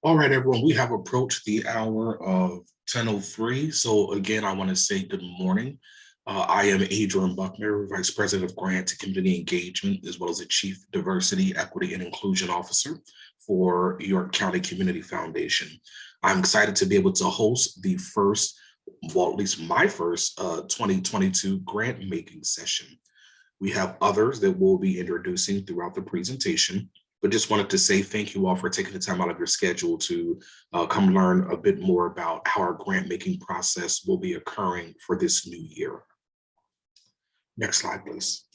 All right, everyone, we have approached the hour of 10:03. So again, I want to say good morning. I am Adrian Buckner, Vice President of Grant and Community Engagement, as well as the Chief Diversity, Equity, and Inclusion Officer for York County Community Foundation. I'm excited to be able to host the first, well, at least my first 2022 grant making session. We have others that we'll be introducing throughout the presentation, but just wanted to say thank you all for taking the time out of your schedule to come learn a bit more about how our grant making process will be occurring for this new year. Next slide, please.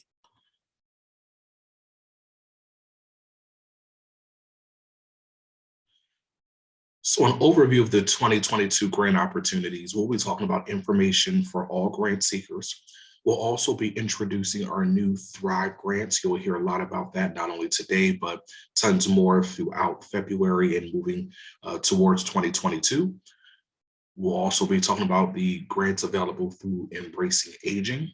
So an overview of the 2022 grant opportunities, we'll be talking about information for all grant seekers. We'll also be introducing our new Thrive grants. You'll hear a lot about that, not only today, but tons more throughout February and moving towards 2022. We'll also be talking about the grants available through Embracing Aging.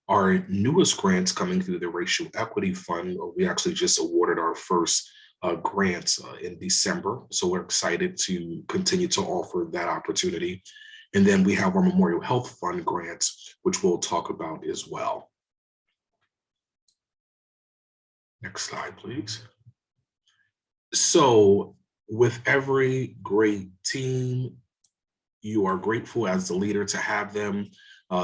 Our newest grants coming through the Racial Equity Fund, we actually just awarded our first grants in December. So we're excited to continue to offer that opportunity. And then we have our Memorial Health Fund grants, which we'll talk about as well. Next slide, please. So with every great team, you are grateful as the leader to have them.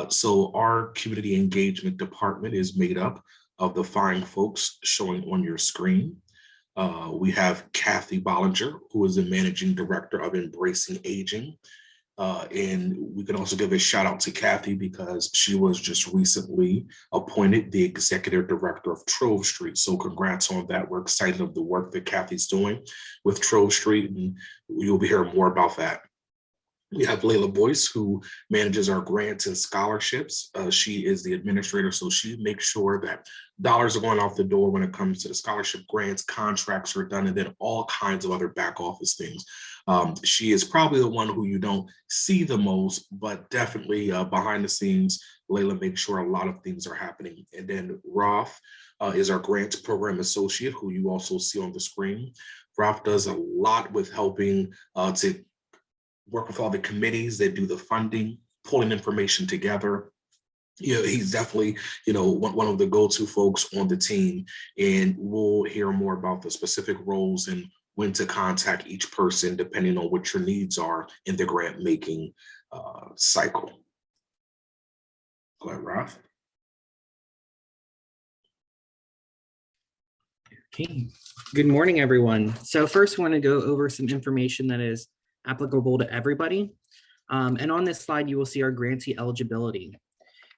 So our community engagement department is made up of the fine folks showing on your screen. We have Kathy Bollinger, who is the managing director of Embracing Aging. And we can also give a shout out to Kathy because she was just recently appointed the executive director of Trove Street. So congrats on that. We're excited of the work that Kathy's doing with Trove Street, and you'll be hearing more about that. We have Layla Boyce, who manages our grants and scholarships. She is the administrator, so she makes sure that dollars are going out the door when it comes to the scholarship grants, contracts are done, and then all kinds of other back office things. She is probably the one who you don't see the most, but definitely behind the scenes, Layla makes sure a lot of things are happening. And then Roth is our grants program associate, who you also see on the screen. Roth does a lot with helping to work with all the committees that do the funding, pulling information together. He's definitely, one of the go-to folks on the team, and we'll hear more about the specific roles and when to contact each person, depending on what your needs are in the grant making cycle. Go ahead, Roth. Okay, good morning, everyone. So first, I want to go over some information that is applicable to everybody. And on this slide, you will see our grantee eligibility.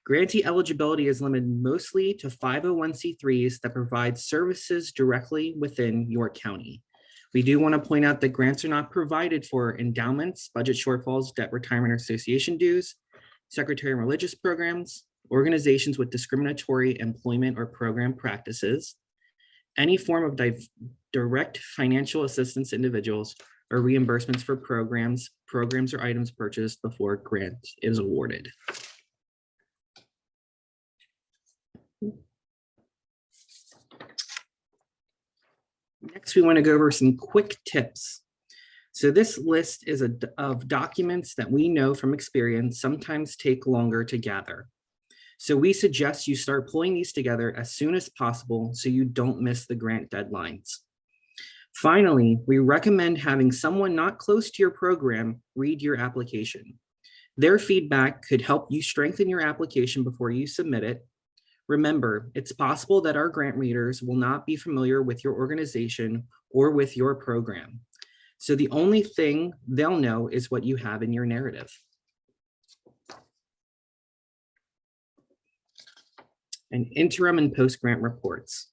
Grantee eligibility is limited mostly to 501c3s that provide services directly within York County. We do want to point out that grants are not provided for endowments, budget shortfalls, debt retirement association dues, secretary and religious programs, organizations with discriminatory employment or program practices, any form of direct financial assistance to individuals, or reimbursements for programs or items purchased before grant is awarded. Next, we want to go over some quick tips. So this list is of documents that we know from experience sometimes take longer to gather. So we suggest you start pulling these together as soon as possible so you don't miss the grant deadlines. Finally, we recommend having someone not close to your program read your application. Their feedback could help you strengthen your application before you submit it. Remember, it's possible that our grant readers will not be familiar with your organization or with your program. So the only thing they'll know is what you have in your narrative. And interim and post-grant reports.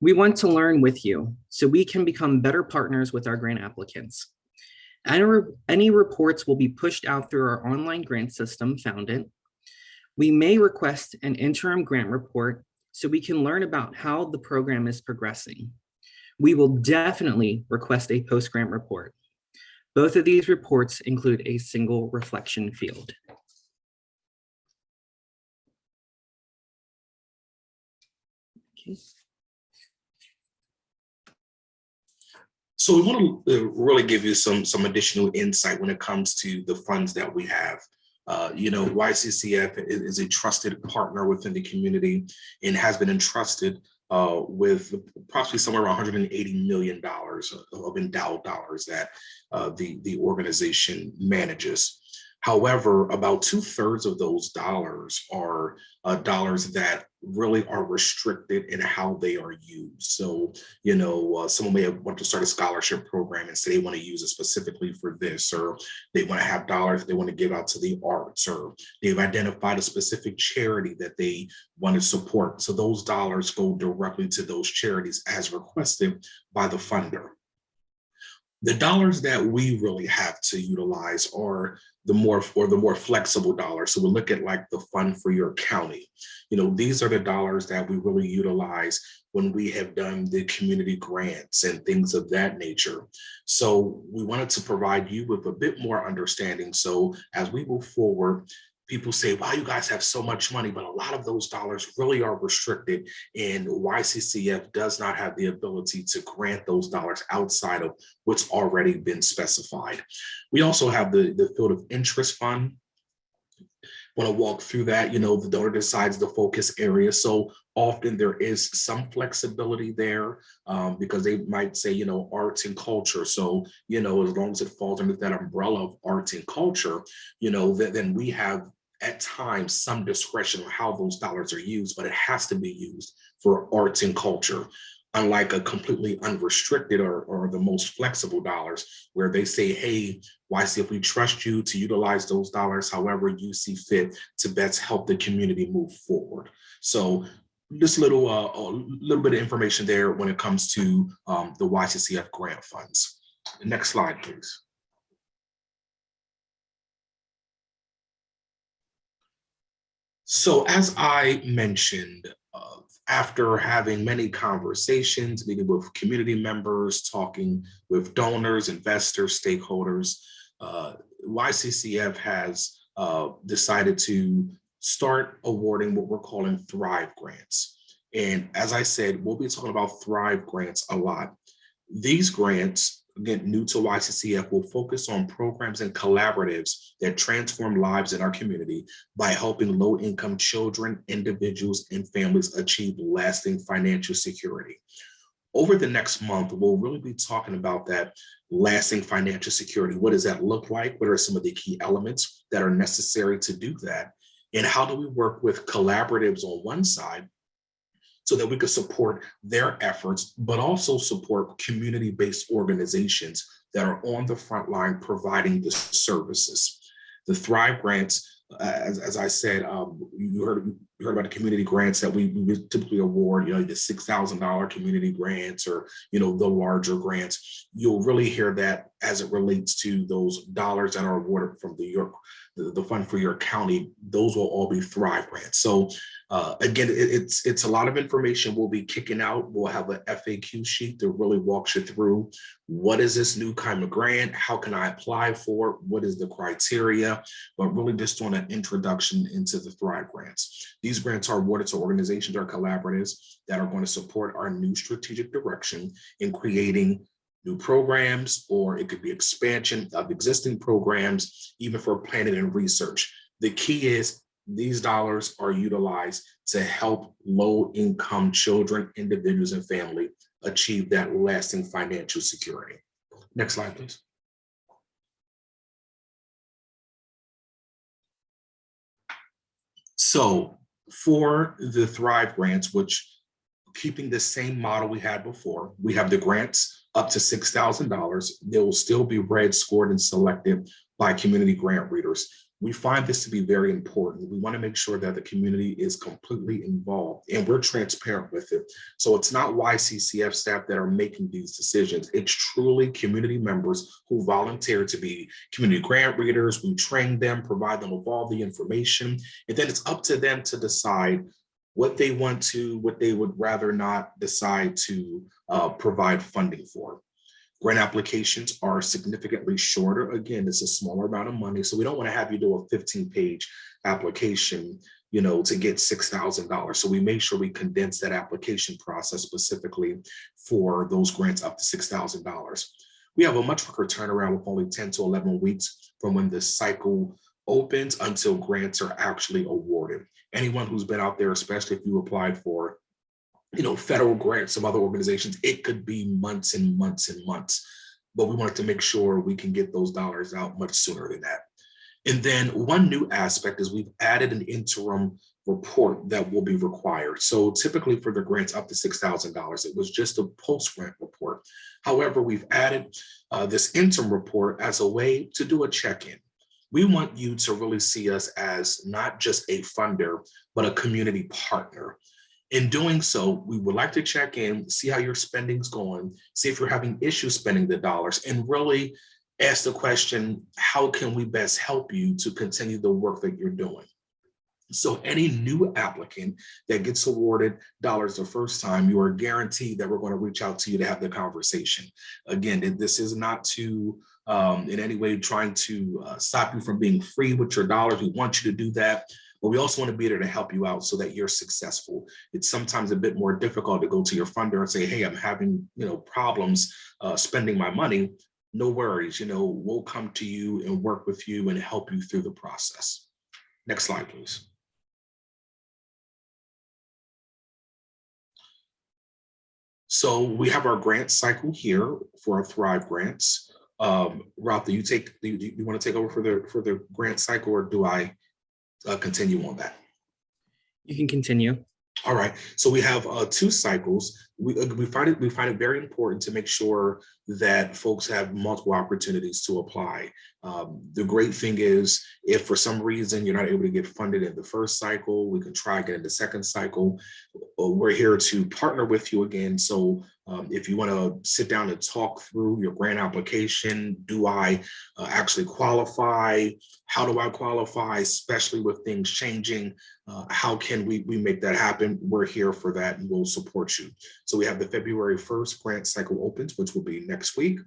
We want to learn with you so we can become better partners with our grant applicants. Any reports will be pushed out through our online grant system, Found It. We may request an interim grant report so we can learn about how the program is progressing. We will definitely request a post-grant report. Both of these reports include a single reflection field. So So we want to really give you some additional insight when it comes to the funds that we have. YCCF is a trusted partner within the community and has been entrusted with approximately somewhere around $180 million of endowed dollars that the organization manages. However, about 2/3 of those dollars are dollars that really are restricted in how they are used. So, someone may want to start a scholarship program and say they want to use it specifically for this, or they want to have dollars they want to give out to the arts, or they've identified a specific charity that they want to support. So those dollars go directly to those charities as requested by the funder. The dollars that we really have to utilize are the more flexible dollars. So we look at like the fund for your county. These are the dollars that we really utilize when we have done the community grants and things of that nature. So we wanted to provide you with a bit more understanding. So as we move forward, people say, wow, you guys have so much money, but a lot of those dollars really are restricted, and YCCF does not have the ability to grant those dollars outside of what's already been specified. We also have the field of interest fund. Want to walk through that, the donor decides the focus area. So often there is some flexibility there because they might say, arts and culture. So, as long as it falls under that umbrella of arts and culture, then we have at times some discretion on how those dollars are used, but it has to be used for arts and culture, unlike a completely unrestricted or the most flexible dollars where they say, hey, YC, we trust you to utilize those dollars however you see fit to best help the community move forward. So just a little bit of information there when it comes to the YCCF grant funds. Next slide, please. So as I mentioned, after having many conversations, meeting with community members, talking with donors, investors, stakeholders, YCCF has decided to start awarding what we're calling Thrive grants. And as I said, we'll be talking about Thrive grants a lot. These grants, again, new to YCCF, will focus on programs and collaboratives that transform lives in our community by helping low-income children, individuals, and families achieve lasting financial security. Over the next month, we'll really be talking about that lasting financial security. What does that look like? What are some of the key elements that are necessary to do that? And how do we work with collaboratives on one side so that we could support their efforts, but also support community-based organizations that are on the front line providing the services. The Thrive grants, as I said, you heard about the community grants that we typically award, the $6,000 community grants or, the larger grants. You'll really hear that as it relates to those dollars that are awarded from the fund for your county. Those will all be Thrive grants. So again, it's a lot of information we'll be kicking out. We'll have an FAQ sheet that really walks you through what is this new kind of grant? How can I apply for it? What is the criteria? But really just on an introduction into the Thrive grants. These grants are awarded to organizations or collaboratives that are going to support our new strategic direction in creating new programs, or it could be expansion of existing programs, even for planning and research. The key is these dollars are utilized to help low-income children, individuals, and family achieve that lasting financial security. Next slide, please. So for the Thrive grants, which keeping the same model we had before, we have the grants up to $6,000. They will still be read, scored, and selected by community grant readers. We find this to be very important. We want to make sure that the community is completely involved and we're transparent with it. So it's not YCCF staff that are making these decisions. It's truly community members who volunteer to be community grant readers. We train them, provide them with all the information, and then it's up to them to decide what they want to, what they would rather not decide to provide funding for. Grant applications are significantly shorter. Again, it's a smaller amount of money, so we don't want to have you do a 15-page application. to get $6,000. So we make sure we condense that application process specifically for those grants up to $6,000. We have a much quicker turnaround with only 10 to 11 weeks from when the cycle opens until grants are actually awarded. Anyone who's been out there, especially if you applied for federal grants, some other organizations, it could be months and months and months. But we wanted to make sure we can get those dollars out much sooner than that. And then one new aspect is we've added an interim report that will be required. So typically for the grants up to $6,000, it was just a post-grant report. However, we've added this interim report as a way to do a check-in. We want you to really see us as not just a funder, but a community partner. In doing so, we would like to check in, see how your spending's going, see if you're having issues spending the dollars, and really ask the question, how can we best help you to continue the work that you're doing? So any new applicant that gets awarded dollars the first time, you are guaranteed that we're going to reach out to you to have the conversation. Again, this is not to in any way trying to stop you from being free with your dollars. We want you to do that, but we also want to be there to help you out so that you're successful. It's sometimes a bit more difficult to go to your funder and say, hey, I'm having problems spending my money. No worries, we'll come to you and work with you and help you through the process. Next slide, please. So we have our grant cycle here for our Thrive grants. Ralph, do you want to take over for the grant cycle, or do I continue on that? You can continue. All right, so we have 2 cycles. We find it very important to make sure that folks have multiple opportunities to apply. The great thing is, if for some reason you're not able to get funded in the first cycle, we can try again in the second cycle. We're here to partner with you again. So if you want to sit down and talk through your grant application, do I actually qualify? How do I qualify, especially with things changing? How can we make that happen? We're here for that, and we'll support you. So we have the February 1st grant cycle opens, which will be next week.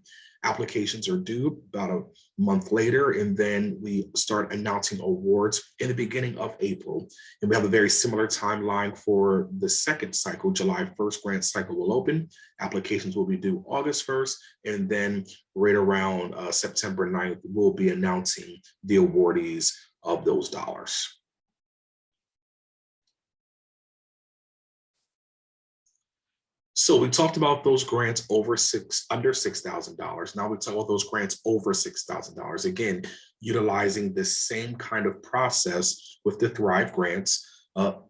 Applications are due about a month later, and then we start announcing awards in the beginning of April. And we have a very similar timeline for the second cycle. July 1st grant cycle will open. Applications will be due August 1st, and then right around September 9th, we'll be announcing the awardees of those dollars. So we talked about those grants under $6,000. Now we talk about those grants over $6,000. Again, utilizing the same kind of process with the Thrive grants.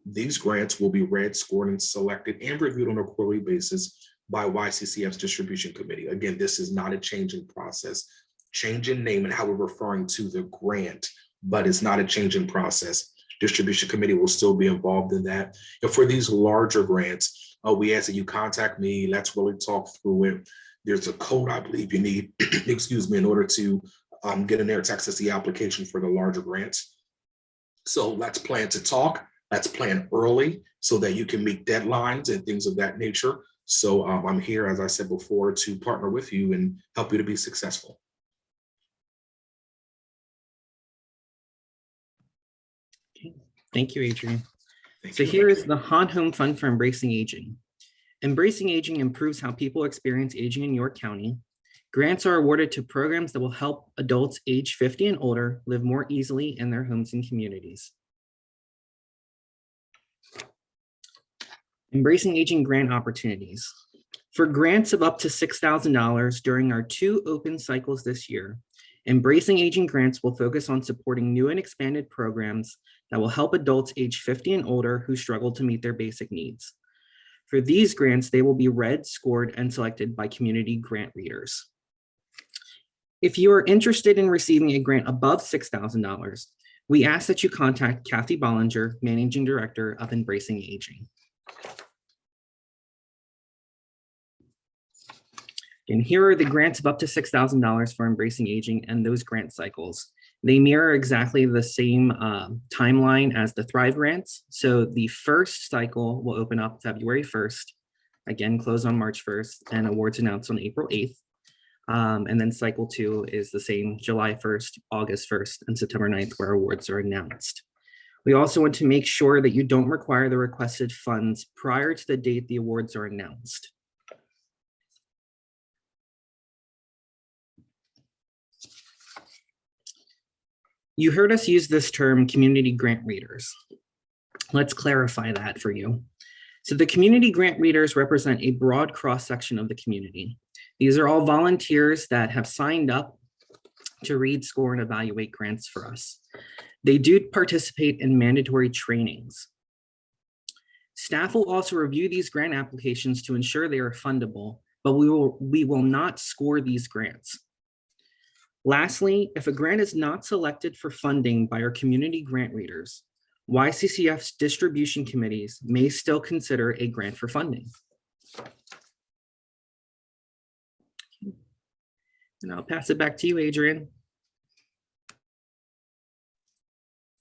These grants will be read, scored, and selected and reviewed on a quarterly basis by YCCF's distribution committee. Again, this is not a change in process, change in name and how we're referring to the grant, but it's not a change in process. Distribution committee will still be involved in that. And for these larger grants, we ask that you contact me. Let's really talk through it. There's a code I believe you need, excuse me, in order to get in there to access the application for the larger grants. So let's plan to talk. Let's plan early so that you can meet deadlines and things of that nature. So I'm here, as I said before, to partner with you and help you to be successful. Okay. Thank you, Adrian. So here is the Han Home Fund for Embracing Aging. Embracing Aging improves how people experience aging in York County. Grants are awarded to programs that will help adults age 50 and older live more easily in their homes and communities. Embracing Aging grant opportunities. For grants of up to $6,000 during our 2 open cycles this year, Embracing Aging grants will focus on supporting new and expanded programs that will help adults age 50 and older who struggle to meet their basic needs. For these grants, they will be read, scored, and selected by community grant readers. If you are interested in receiving a grant above $6,000, we ask that you contact Kathy Bollinger, Managing Director of Embracing Aging. And here are the grants of up to $6,000 for Embracing Aging and those grant cycles. They mirror exactly the same timeline as the Thrive grants. So the first cycle will open up February 1st, again, close on March 1st, and awards announced on April 8th. And then cycle 2 is the same, July 1st, August 1st, and September 9th, where awards are announced. We also want to make sure that you don't require the requested funds prior to the date the awards are announced. You heard us use this term, community grant readers. Let's clarify that for you. So the community grant readers represent a broad cross-section of the community. These are all volunteers that have signed up to read, score, and evaluate grants for us. They do participate in mandatory trainings. Staff will also review these grant applications to ensure they are fundable, but we will not score these grants. Lastly, if a grant is not selected for funding by our community grant readers, YCCF's distribution committees may still consider a grant for funding. And I'll pass it back to you, Adrian.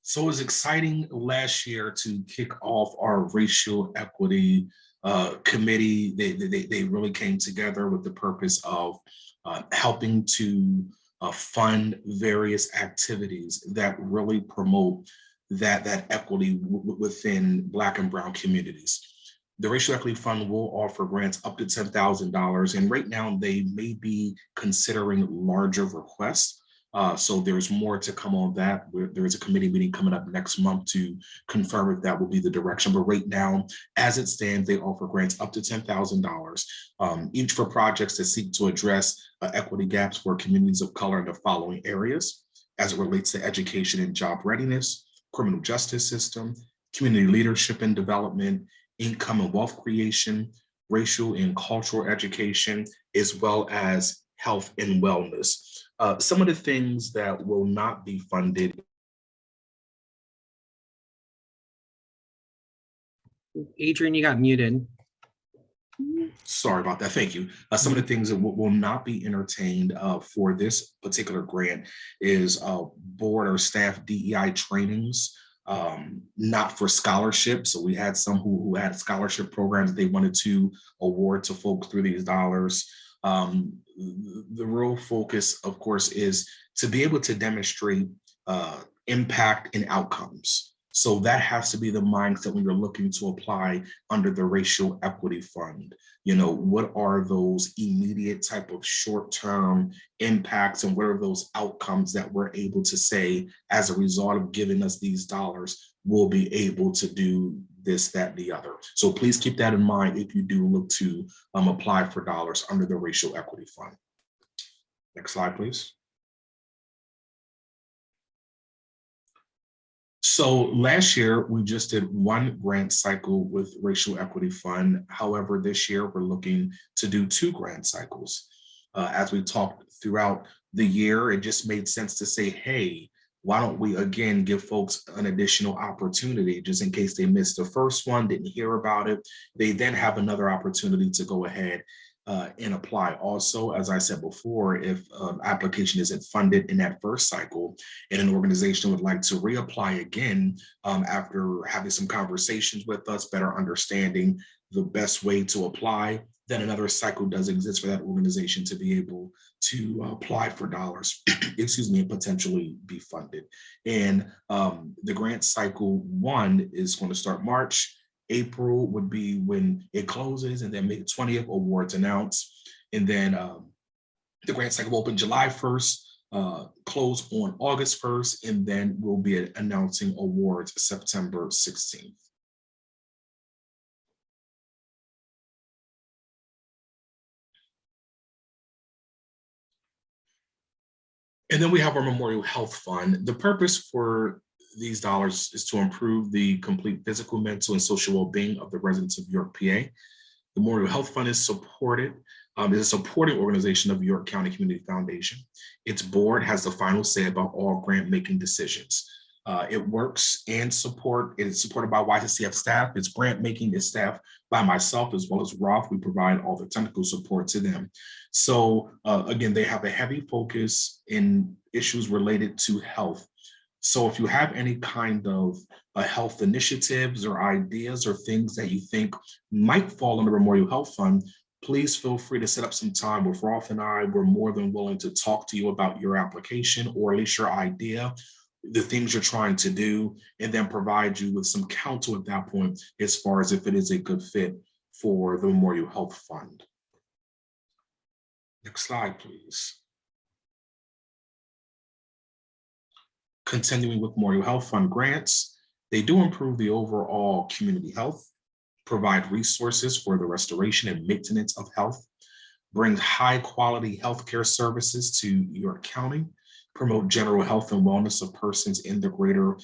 So it was exciting last year to kick off our racial equity committee. They really came together with the purpose of helping to fund various activities that really promote that equity within Black and Brown communities. The Racial Equity Fund will offer grants up to $10,000, and right now they may be considering larger requests. So there's more to come on that. There is a committee meeting coming up next month to confirm if that will be the direction. But right now, as it stands, they offer grants up to $10,000, each for projects that seek to address equity gaps for communities of color in the following areas, as it relates to education and job readiness, criminal justice system, community leadership and development, income and wealth creation, racial and cultural education, as well as health and wellness. Some of the things that will not be funded. Adrian, you got muted. Sorry about that. Thank you. Some of the things that will not be entertained for this particular grant is board or staff DEI trainings, not for scholarships. So we had some who had scholarship programs they wanted to award to folks through these dollars. The real focus, of course, is to be able to demonstrate impact and outcomes. So that has to be the mindset when you're looking to apply under the Racial Equity Fund. You know, what are those immediate type of short-term impacts, and what are those outcomes that we're able to say, as a result of giving us these dollars, we'll be able to do this, that, the other. So please keep that in mind if you do look to apply for dollars under the Racial Equity Fund. Next slide, please. So last year, we just did one grant cycle with Racial Equity Fund. However, this year, we're looking to do 2 grant cycles. As we talked throughout the year, it just made sense to say, hey, why don't we again give folks an additional opportunity, just in case they missed the first one, didn't hear about it. They then have another opportunity to go ahead and apply. Also, as I said before, if application isn't funded in that first cycle and an organization would like to reapply again after having some conversations with us, better understanding the best way to apply, then another cycle does exist for that organization to be able to apply for dollars, excuse me, and potentially be funded. And the grant cycle 1 is going to start March. April would be when it closes, and then May 20th, awards announced. And then the grant cycle will open July 1st, close on August 1st, and then we'll be announcing awards September 16th. And then we have our Memorial Health Fund. The purpose for these dollars is to improve the complete physical, mental, and social well-being of the residents of York, PA. The Memorial Health Fund is supported, is a supporting organization of York County Community Foundation. Its board has the final say about all grant-making decisions. It works and it is supported by YCCF staff. Its grant-making is staffed by myself as well as Roth. We provide all the technical support to them. So again, they have a heavy focus in issues related to health. So if you have any kind of health initiatives or ideas or things that you think might fall under Memorial Health Fund, please feel free to set up some time with Roth and I. We're more than willing to talk to you about your application or at least your idea, the things you're trying to do, and then provide you with some counsel at that point as far as if it is a good fit for the Memorial Health Fund. Next slide, please. Continuing with Memorial Health Fund grants, they do improve the overall community health, provide resources for the restoration and maintenance of health, bring high quality healthcare services to York County, promote general health and wellness of persons in the greater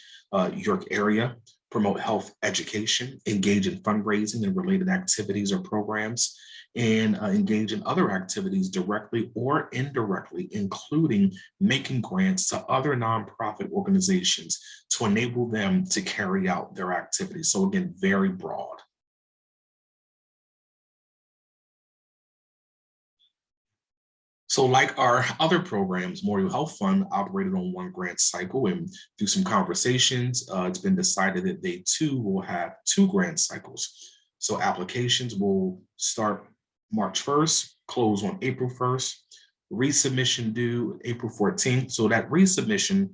York area, promote health education, engage in fundraising and related activities or programs, and engage in other activities directly or indirectly, including making grants to other nonprofit organizations to enable them to carry out their activities. So again, very broad. So like our other programs, Memorial Health Fund operated on one grant cycle, and through some conversations, it's been decided that they too will have 2 grant cycles. So applications will start March 1st, close on April 1st, resubmission due April 14th. So that resubmission,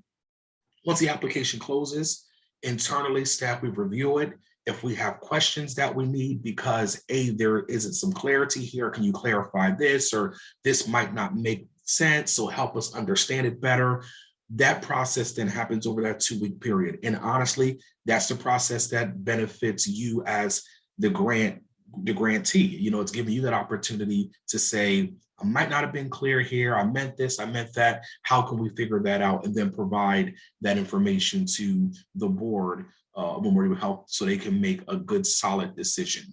once the application closes, internally staff will review it. If we have questions that we need because there isn't some clarity here, can you clarify this, or this might not make sense, so help us understand it better. That process then happens over that 2-week period. And honestly, that's the process that benefits you as the grantee. It's giving you that opportunity to say, I might not have been clear here. I meant this, I meant that. How can we figure that out? And then provide that information to the board of Memorial Health so they can make a good, solid decision.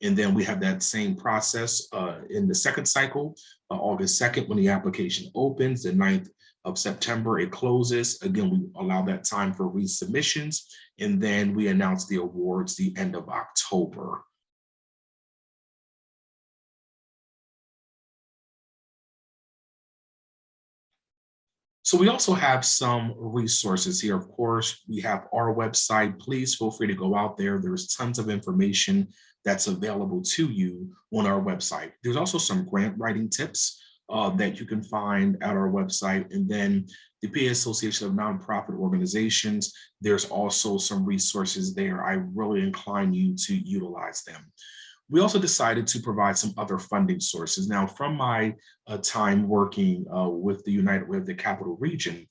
And then we have that same process in the second cycle, August 2nd, when the application opens, the 9th of September, it closes. Again, we allow that time for resubmissions, and then we announce the awards the end of October. So we also have some resources here. Of course, we have our website. Please feel free to go out there. There's tons of information that's available to you on our website. There's also some grant writing tips that you can find at our website. And then the PA Association of Nonprofit Organizations, there's also some resources there. I really incline you to utilize them. We also decided to provide some other funding sources. Now, from my time working with the United Way of the Capital Region,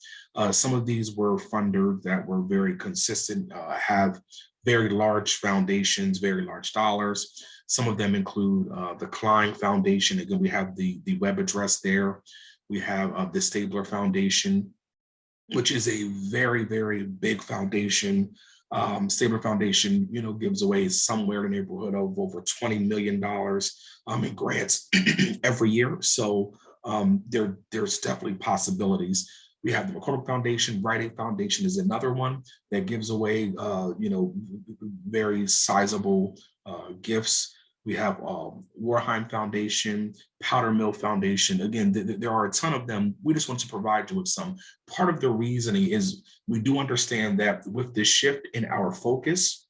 some of these were funders that were very consistent, have very large foundations, very large dollars. Some of them include the Klein Foundation. Again, we have the web address there. We have the Stabler Foundation, which is a very, very big foundation. Stabler Foundation, gives away somewhere in the neighborhood of over $20 million in grants every year. So there's definitely possibilities. We have the McCormick Foundation. Rite Aid Foundation is another one that gives away, very sizable gifts. We have Warheim Foundation, Powder Mill Foundation. Again, there are a ton of them. We just want to provide you with some. Part of the reasoning is we do understand that with this shift in our focus,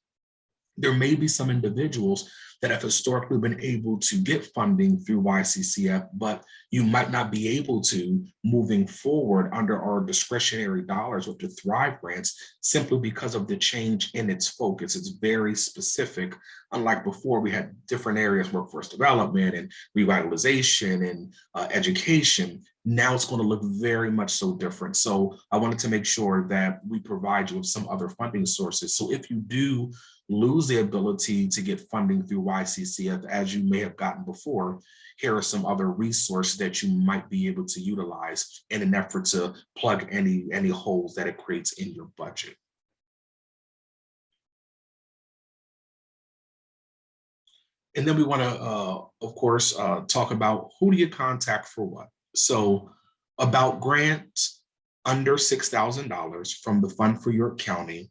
there may be some individuals that have historically been able to get funding through YCCF, but you might not be able to moving forward under our discretionary dollars with the Thrive grants simply because of the change in its focus. It's very specific. Unlike before, we had different areas, workforce development and revitalization and education. Now it's going to look very much so different. So I wanted to make sure that we provide you with some other funding sources. So if you do lose the ability to get funding through YCCF, as you may have gotten before, here are some other resources that you might be able to utilize in an effort to plug any holes that it creates in your budget. And then we want to, of course, talk about who do you contact for what. So about grants under $6,000 from the Fund for York County,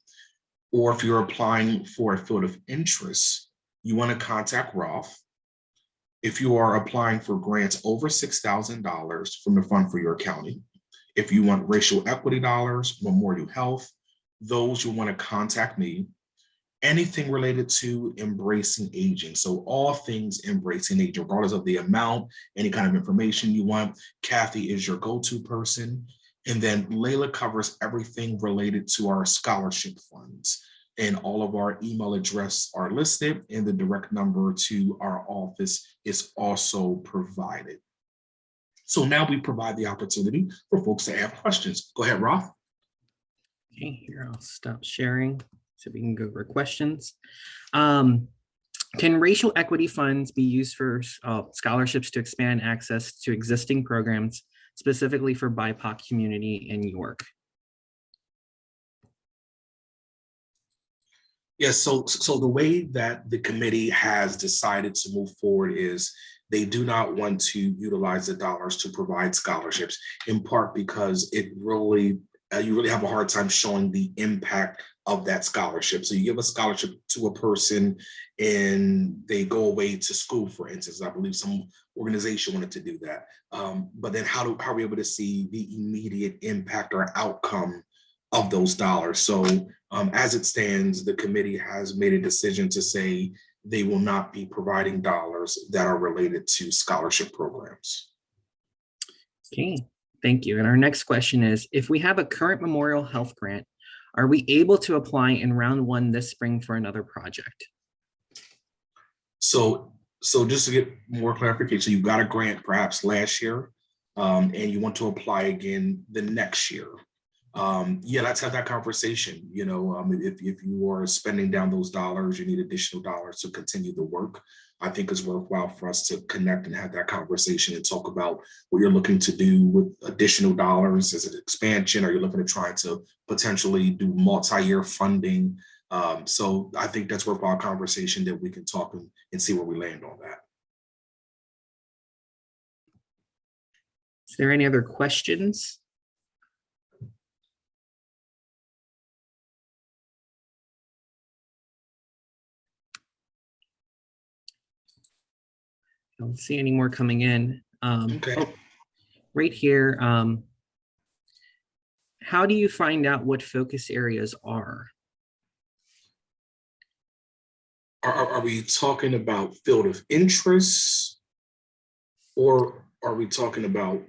or if you're applying for a field of interest, you want to contact Roth. If you are applying for grants over $6,000 from the Fund for York County, if you want racial equity dollars, Memorial Health, those you'll want to contact me. Anything related to embracing aging. So all things embracing aging, regardless of the amount, any kind of information you want, Kathy is your go-to person. And then Layla covers everything related to our scholarship funds. And all of our email addresses are listed, and the direct number to our office is also provided. So now we provide the opportunity for folks to have questions. Go ahead, Roth. Okay, here I'll stop sharing so we can go over questions. Can racial equity funds be used for scholarships to expand access to existing programs, specifically for BIPOC community in York? Yes, so the way that the committee has decided to move forward is they do not want to utilize the dollars to provide scholarships, in part because it really, you really have a hard time showing the impact of that scholarship. So you give a scholarship to a person and they go away to school, for instance. I believe some organization wanted to do that. But then how are we able to see the immediate impact or outcome of those dollars? So as it stands, the committee has made a decision to say they will not be providing dollars that are related to scholarship programs. Okay, thank you. And our next question is, if we have a current Memorial Health grant, are we able to apply in round one this spring for another project? So just to get more clarification, you got a grant perhaps last year, and you want to apply again the next year. Yeah, let's have that conversation. You know, if you are spending down those dollars, you need additional dollars to continue the work. I think it's worthwhile for us to connect and have that conversation and talk about what you're looking to do with additional dollars. Is it expansion? Are you looking to try to potentially do multi-year funding? So I think that's worthwhile conversation that we can talk and see where we land on that. Is there any other questions? I don't see any more coming in. Okay. Oh, right here. How do you find out what focus areas are? Are we talking about field of interest, or are we talking about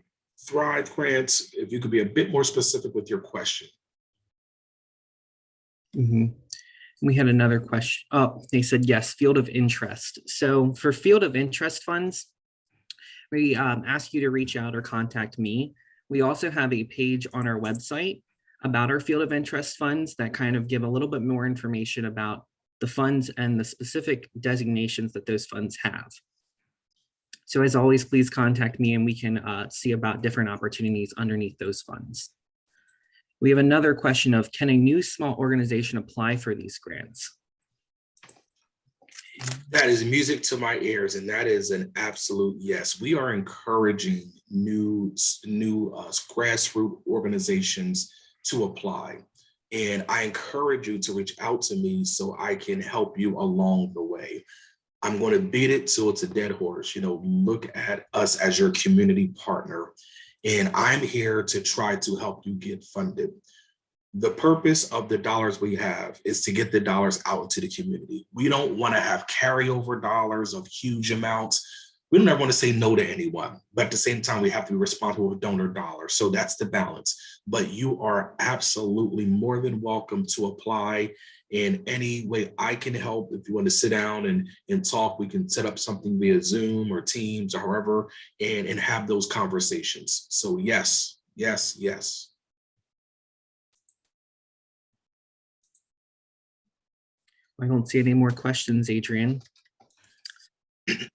Thrive grants? If you could be a bit more specific with your question. We had another question. Oh, they said yes, field of interest. So for field of interest funds, we ask you to reach out or contact me. We also have a page on our website about our field of interest funds that kind of give a little bit more information about the funds and the specific designations that those funds have. So as always, please contact me and we can see about different opportunities underneath those funds. We have another question of, can a new small organization apply for these grants? That is music to my ears, and that is an absolute yes. We are encouraging new grassroots organizations to apply. And I encourage you to reach out to me so I can help you along the way. I'm going to beat it till it's a dead horse. You know, look at us as your community partner. And I'm here to try to help you get funded. The purpose of the dollars we have is to get the dollars out into the community. We don't want to have carryover dollars of huge amounts. We don't ever want to say no to anyone, but at the same time, we have to be responsible with donor dollars. So that's the balance. But you are absolutely more than welcome to apply in any way I can help. If you want to sit down and talk, we can set up something via Zoom or Teams or however, and have those conversations. So yes, yes, yes. I don't see any more questions, Adrian.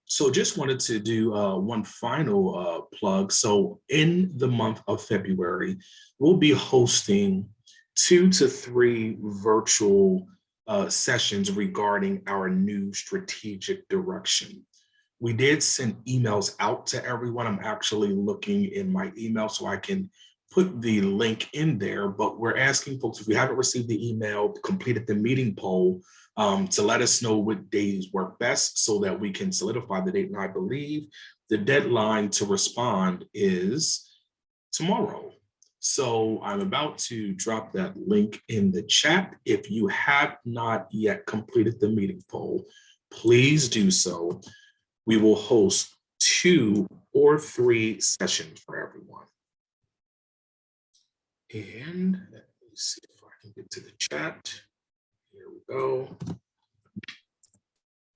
So just wanted to do one final plug. So in the month of February, we'll be hosting 2 to 3 virtual sessions regarding our new strategic direction. We did send emails out to everyone. I'm actually looking in my email so I can put the link in there, but we're asking folks, if you haven't received the email, completed the meeting poll, to let us know what days work best so that we can solidify the date. And I believe the deadline to respond is tomorrow. So I'm about to drop that link in the chat. If you have not yet completed the meeting poll, please do so. We will host 2 or 3 sessions for everyone. And let me see if I can get to the chat. Here we go.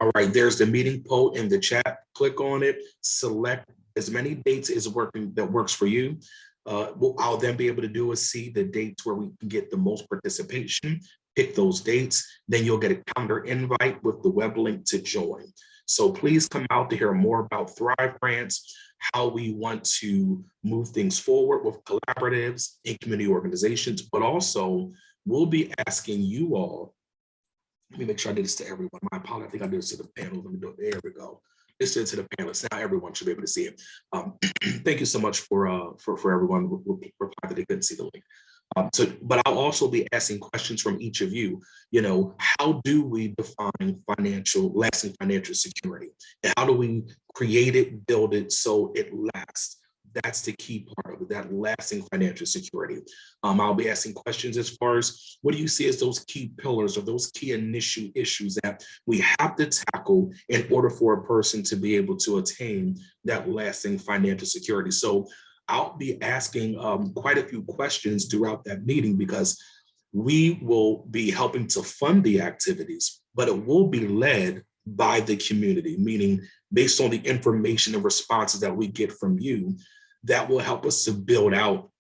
All right, there's the meeting poll in the chat. Click on it, select as many dates as works for you. What I'll then be able to do is see the dates where we can get the most participation, pick those dates, then you'll get a calendar invite with the web link to join. So please come out to hear more about Thrive Grants, how we want to move things forward with collaboratives and community organizations, but also we'll be asking you all. Let me make sure I did this to everyone. My apologies. I think I did this to the panel. Let me do it. There we go. This is to the panelists. Now everyone should be able to see it. Thank you so much for everyone who replied that they couldn't see the link. But I'll also be asking questions from each of you. You know, how do we define lasting financial security? And how do we create it, build it so it lasts? That's the key part of it, that lasting financial security. I'll be asking questions as far as what do you see as those key pillars or those key initial issues that we have to tackle in order for a person to be able to attain that lasting financial security. So I'll be asking quite a few questions throughout that meeting because we will be helping to fund the activities, but it will be led by the community, meaning based on the information and responses that we get from you, that will help us to build out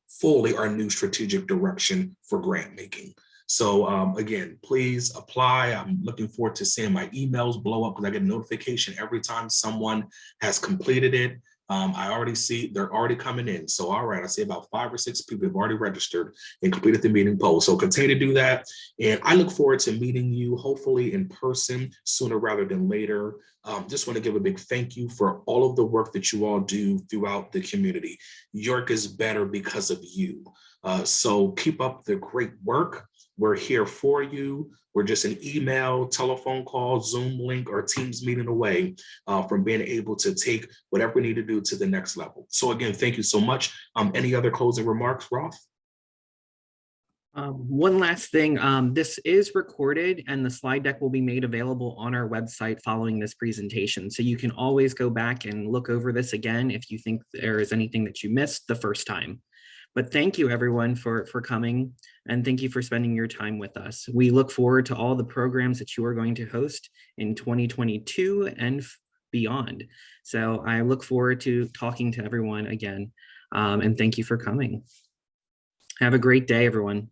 fully our new strategic direction for grant making. So again, please apply. I'm looking forward to seeing my emails blow up because I get a notification every time someone has completed it. I already see they're already coming in. So, all right, I see about 5 or 6 people have already registered and completed the meeting poll. So continue to do that. And I look forward to meeting you, hopefully in person sooner rather than later. Just want to give a big thank you for all of the work that you all do throughout the community. York is better because of you. So keep up the great work. We're here for you. We're just an email, telephone call, Zoom link, or Teams meeting away from being able to take whatever we need to do to the next level. So again, thank you so much. Any other closing remarks, Roth? One last thing, this is recorded and the slide deck will be made available on our website following this presentation. So you can always go back and look over this again if you think there is anything that you missed the first time. But thank you everyone for coming and thank you for spending your time with us. We look forward to all the programs that you are going to host in 2022 and beyond. So I look forward to talking to everyone again and thank you for coming. Have a great day, everyone.